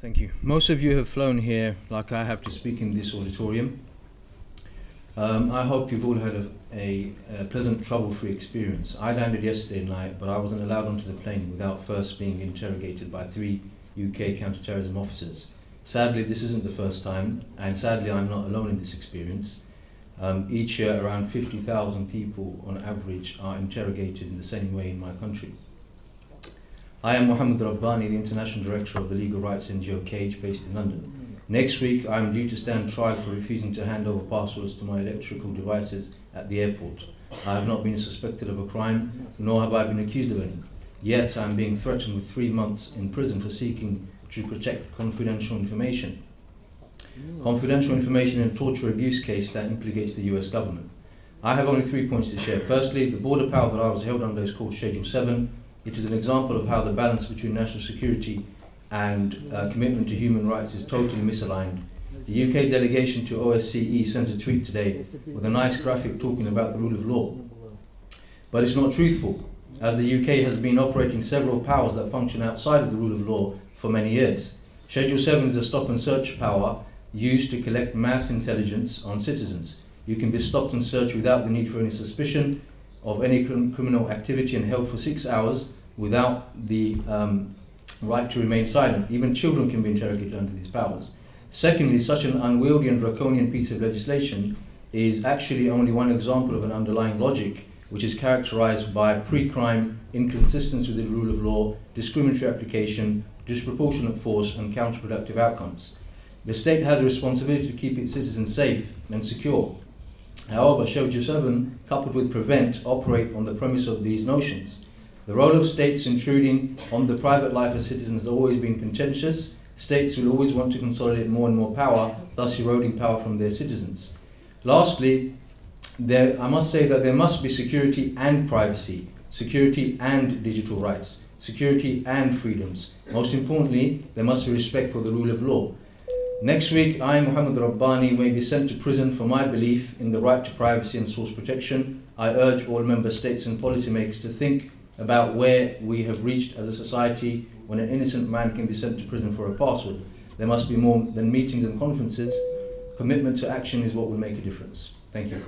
Thank you. Most of you have flown here like I have to speak in this auditorium. I hope you've all had a pleasant, trouble-free experience. I landed yesterday night, but I wasn't allowed onto the plane without first being interrogated by 3 UK counter-terrorism officers. Sadly, this isn't the first time, and sadly I'm not alone in this experience. Each year around 50,000 people on average are interrogated in the same way in my country. I am Rabbani, the International Director of the Legal Rights NGO CAGE based in London. Next week I am due to stand trial for refusing to hand over passwords to my electrical devices at the airport. I have not been suspected of a crime, nor have I been accused of any. Yet I am being threatened with 3 months in prison for seeking to protect confidential information. Confidential information in a torture abuse case that implicates the US government. I have only 3 points to share. Firstly, the border power that I was held under is called Schedule 7. It is an example of how the balance between national security and commitment to human rights is totally misaligned. The UK delegation to OSCE sent a tweet today with a nice graphic talking about the rule of law. But it's not truthful, as the UK has been operating several powers that function outside of the rule of law for many years. Schedule 7 is a stop and search power used to collect mass intelligence on citizens. You can be stopped and searched without the need for any suspicion of any criminal activity and held for 6 hours without the right to remain silent. Even children can be interrogated under these powers. Secondly, such an unwieldy and draconian piece of legislation is actually only one example of an underlying logic which is characterized by pre-crime inconsistency with the rule of law, discriminatory application, disproportionate force and counterproductive outcomes. The state has a responsibility to keep its citizens safe and secure. However, Schedule 7 coupled with prevent operate on the premise of these notions. The role of states intruding on the private life of citizens has always been contentious. States will always want to consolidate more and more power, thus eroding power from their citizens. Lastly, I must say that there must be security and privacy, security and digital rights, security and freedoms. Most importantly, there must be respect for the rule of law. Next week, I, Muhammad Rabbani, may be sent to prison for my belief in the right to privacy and source protection. I urge all member states and policymakers to think about where we have reached as a society when an innocent man can be sent to prison for a password. There must be more than meetings and conferences. Commitment to action is what will make a difference. Thank you.